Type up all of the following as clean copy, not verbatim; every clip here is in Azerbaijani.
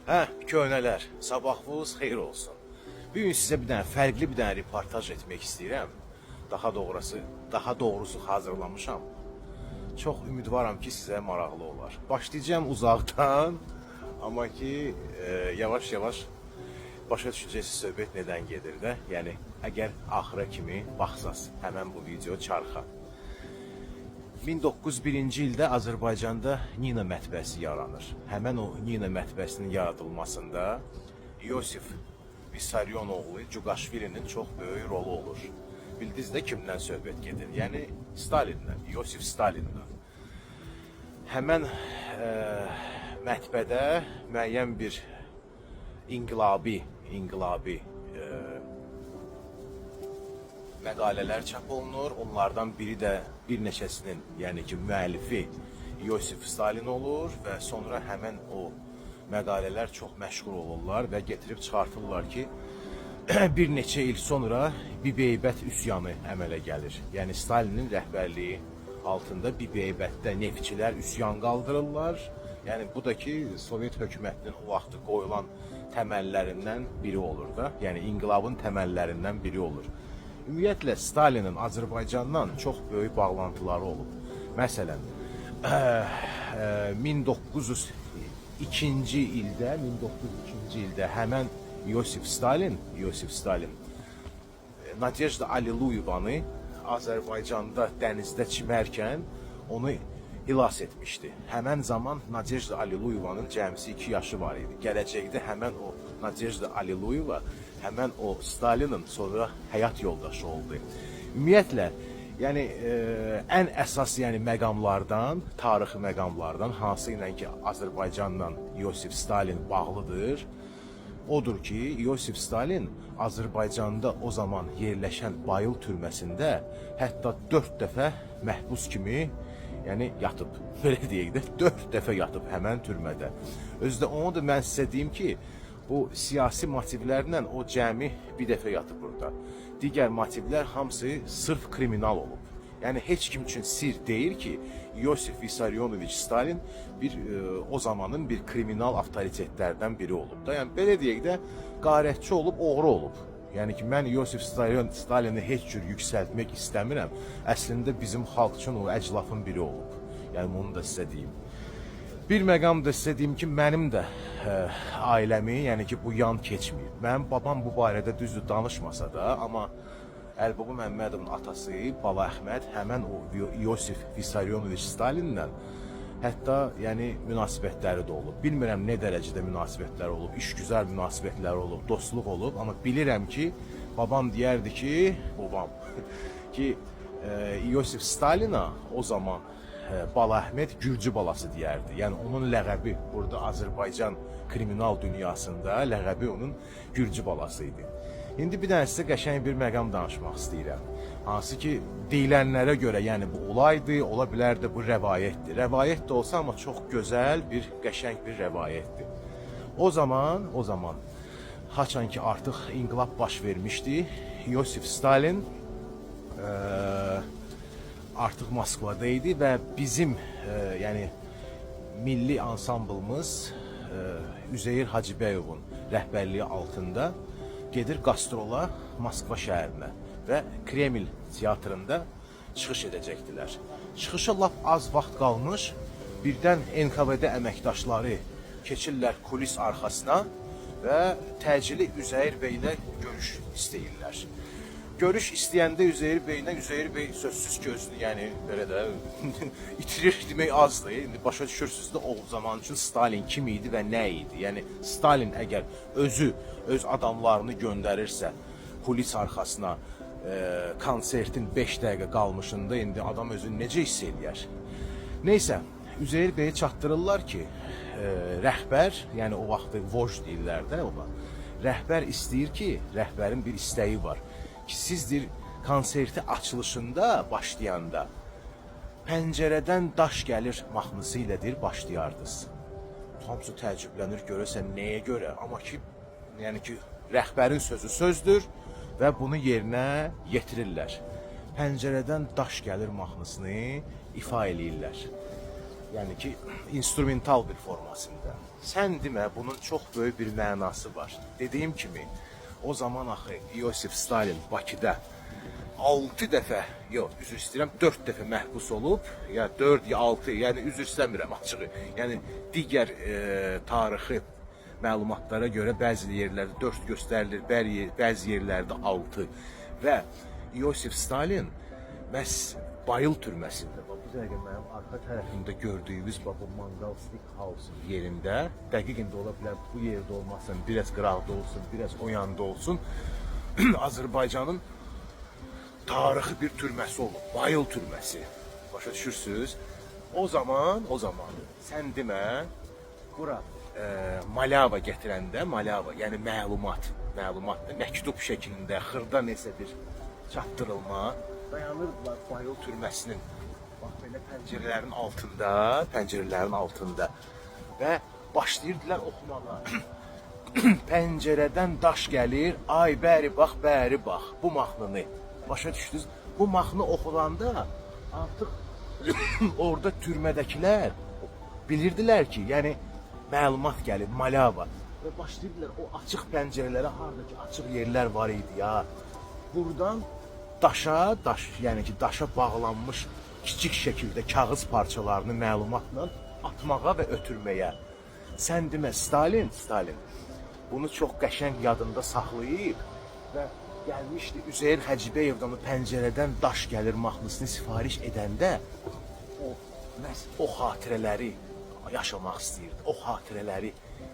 Köhnələr, sabahınız xeyir olsun. Bugün sizə fərqli bir dənə reportaj etmək istəyirəm. Daha doğrusu hazırlamışam. Çox ümidvaram ki, sizə maraqlı olar. Başlayacağım uzaqdan, amma ki, yavaş-yavaş başa düşəcəksiniz söhbət nədən gedir də. Yəni, əgər axıra kimi baxsaz, həmən bu video çarxa. 1901-ci ildə Azərbaycanda Nina mətbəəsi yaranır. Həmən o Nina mətbəəsinin yaradılmasında Yosif Vissarionoğlu Cuqaşvilinin çox böyük rolu olur. Bildiniz də kimdən söhbət gedir? Yəni Stalindən, Yosif Stalindən. Həmən mətbəədə müəyyən bir inqilabi məqalələr çap olunur. Onlardan biri də bir neçəsinin, yəni ki, müəllifi Yosif Stalin olur və sonra həmən o məqalələr çox məşhur olurlar və getirib çıxartırlar ki, bir neçə il sonra Bibeybət üsyanı əmələ gəlir. Yəni Stalinin rəhbərliyi altında Bibeybətdə neftçilər üsyan qaldırırlar. Yəni bu da ki, Sovet hökumətinin o vaxtı qoyulan təməllərindən biri olur da. Yəni inqilabın təməllərindən biri olur. Ümumiyyətlə, Stalinin Azərbaycandan çox böyük bağlantıları olub. Məsələn, 1902-ci ildə həmən Yosif Stalin Nadejda Aliluyevanı Azərbaycanda dənizdə çimərkən onu xilas etmişdi. Həmən zaman Nadejda Aliluyevanın cəmisi 2 yaşı var idi. Gələcəkdə həmən o Nadejda Aliluyeva həmən o Stalinin sonra həyat yoldaşı oldu. Ümumiyyətlə, yəni ən əsas məqamlardan, tarixi məqamlardan hansı ilə ki Azərbaycanla Yosif Stalin bağlıdır, odur ki, Yosif Stalin Azərbaycanda o zaman yerləşən Bayıl türməsində hətta 4 dəfə məhbus kimi yatıb. Belə deyək də, 4 dəfə yatıb həmən türmədə. Özdə onu da mən sizə deyim ki, bu siyasi motivlərlə o cəmi bir dəfə yatıb burada. Digər motivlər hamısı sırf kriminal olub. Yəni heç kim üçün sir deyil ki, Yosif Vissarionoviç Stalin o zamanın bir kriminal avtoritetlərdən biri olub da. Yəni belə deyək də, qarətçi olub, oğru olub. Yəni ki, mən Yosif Stalini heç cür yüksəltmək istəmirəm. Əslində bizim xalq üçün o əclafın biri olub. Yəni bunu da sizə deyim. Bir məqam da sizə deyim ki, mənim də ailəmi, yəni ki, bu yan keçməyib. Mənim babam bu barədə düzdür danışmasa da, amma Əlbaba Məmmədovun atası Bala Əhməd həmən o Yosif Vissarionoviç Stalinlə hətta münasibətləri də olub. Bilmirəm nə dərəcədə münasibətlər olub, işgüzar münasibətlər olub, dostluq olub, amma bilirəm ki, babam deyərdi ki, Yosif Stalina o zaman Bala Əhməd Gürcü balası deyərdi. Yəni onun ləqəbi burada Azərbaycan kriminal dünyasında ləqəbi onun Gürcü balası idi. İndi bir dənə sizə qəşəng bir məqam danışmaq istəyirəm. Hansı ki, deyilənlərə görə, yəni bu olaydı, ola bilər də bu rəvayətdir. Rəvayət də olsa, amma çox gözəl bir, qəşəng bir rəvayətdir. O zaman, haçan ki artıq inqilab baş vermişdi, Yosif Stalin artıq Moskvada idi və bizim milli ansamblımız Üzeyir Hacıbəyovun rəhbərliyi altında gedir qastrola Moskva şəhərinə və Kreml teatrında çıxış edəcəkdilər. Çıxışa lap az vaxt qalmış, birdən NKVD əməkdaşları keçirlər kulis arxasına və təcili Üzeyir bəylə görüş istəyirlər. Görüş istəyəndə Üzeyir bəy sözsüz ki, özünü belə də itirir demək azdır. İndi başa düşürsünüz də o zaman üçün Stalin kim idi və nə idi? Yəni Stalin əgər öz adamlarını göndərirsə kulis arxasına konsertin 5 dəqiqə qalmışında indi adam özünü necə hiss eləyər? Neysə, Üzeyir bəyə çatdırırlar ki, rəhbər, yəni o vaxtı voj deyirlər də ona, rəhbər istəyir ki, rəhbərin bir istəyi var ki, sizdir konserti açılışında başlayanda pəncərədən daş gəlir mahnısı ilədir başlayardınız. Hamısı təəccüblənir, görəsən nəyə görə? Amma ki, rəhbərin sözü sözdür və bunu yerinə yetirirlər. Pəncərədən daş gəlir mahnısını ifa eləyirlər. Yəni ki, instrumental bir formasında. Sən demə, bunun çox böyük bir mənası var. Dediyim kimi, o zaman axı Yosif Stalin Bakıda 6 dəfə, yox, üzr istəyirəm, 4 dəfə məhbus olub, ya 4 ya 6, yəni üzr istəmirəm açığı. Yəni digər tarixi məlumatlara görə bəzi yerlərdə 4 göstərilir, bəzi yerlərdə 6 və Yosif Stalin məhz Bayıl türməsində, bu dəqiqə mənim arxa tərəfimdə gördüyünüz bu Mangal Steakhouse yerində, dəqiq indi ola bilər bu yerdə olmasın, biraz qıraqda olsun, biraz o yanda olsun, Azərbaycanın tarixi bir türməsi olub, Bayıl türməsi. Başa düşürsünüz? O zaman sən demə, bura Malava gətirəndə, Malava, yəni məlumat, məktub şəklində, xırda nəsə bir çatdırılma, dayanırdılar Bayıl türməsinin, bax belə pəncərələrin altında və başlayırdılar oxumağa. Pəncərədən daş gəlir, ay bəri bax, bu mahnını. Başa düşdünüz? Bu mahnı oxulanda artıq orada türmədəkilər bilirdilər ki, yəni məlumat gəlir, Malava. Və başlayırdılar o açıq pəncərələrə, haradakı açıq yerlər var idi ya. Buradan yəni ki, daşa bağlanmış kiçik şəkildə kağız parçalarını məlumatla atmağa və ötürməyə. Sən demə, Stalin bunu çox qəşəng yadında saxlayıb və gəlmişdi Üzeyir Hacibəyevdən pəncərədən daş gəlir mahnısını sifariş edəndə o xatirələri yaşamaq istəyirdi, o xatirələri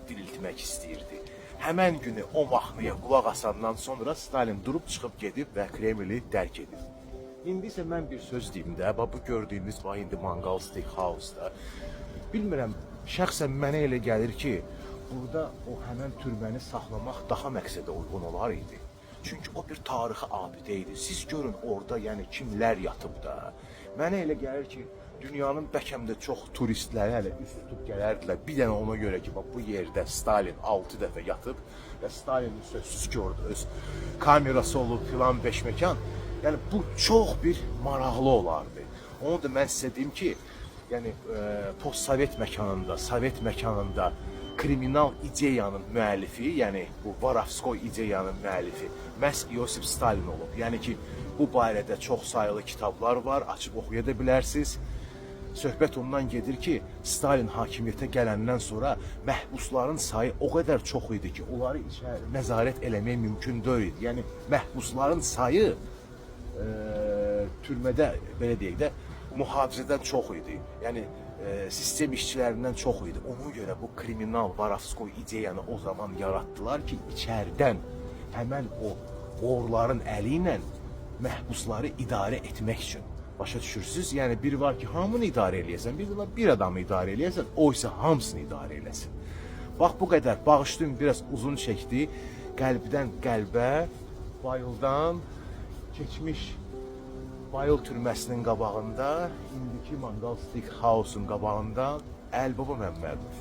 diriltmək istəyirdi. Həmən günü o mahnıya qulaq asandan sonra Stalin durub çıxıb gedib və Kremli dərk edib. İndi isə mən bir söz deyim də, bu gördüyünüz indi Mangal Steakhouse-da. Bilmirəm, şəxsən mənə elə gəlir ki, burada o həmən türməni saxlamaq daha məqsədə uyğun olar idi. Çünki o bir tarixi abidə idi. Siz görün orada yəni kimlər yatıb da. Mənə elə gəlir ki, dünyanın bəlkə də çox turistləri hələ üst tutub gələrdilər. Bir dənə ona görə ki, bu yerdə Stalin 6 dəfə yatıb və Stalinin sözsüz ki, orada öz kamerası olub filan beşməkan. Yəni bu çox bir maraqlı olardı. Onu da mən sizə deyim ki, yəni postsovet məkanında, sovet məkanında kriminal ideyanın müəllifi, yəni bu Varovskoy ideyanın müəllifi məhz Yosif Stalin olub. Yəni ki, bu barədə çox sayılı kitablar var, açıb oxuya da bilərsiniz. Söhbət ondan gedir ki, Stalin hakimiyyətə gələndən sonra məhbusların sayı o qədər çox idi ki, onları nəzarət eləmək mümkün deyil. Yəni məhbusların sayı türmədə, belə deyək də, mühafizədən çox idi. Yəni sistem işçilərindən çox idi. Ona görə bu kriminal Varovskoy ideyanı o zaman yaratdılar ki, içəridən həmən o orların əli ilə məhbusları idarə etmək üçün. Başa düşürsünüz? Yəni bir var ki, hamını idarə eləyəsən, bir də var bir adamı idarə eləyəsən, o isə hamısını idarə eləsin. Bax bu qədər. Bağışlayın, biraz uzun çəkdi. Qəlbdən qəlbə, Bayıldan keçmiş Bayıl türməsinin qabağında, indiki Mangal Steakhouse-un qabağında Əlibaba Məmmədov.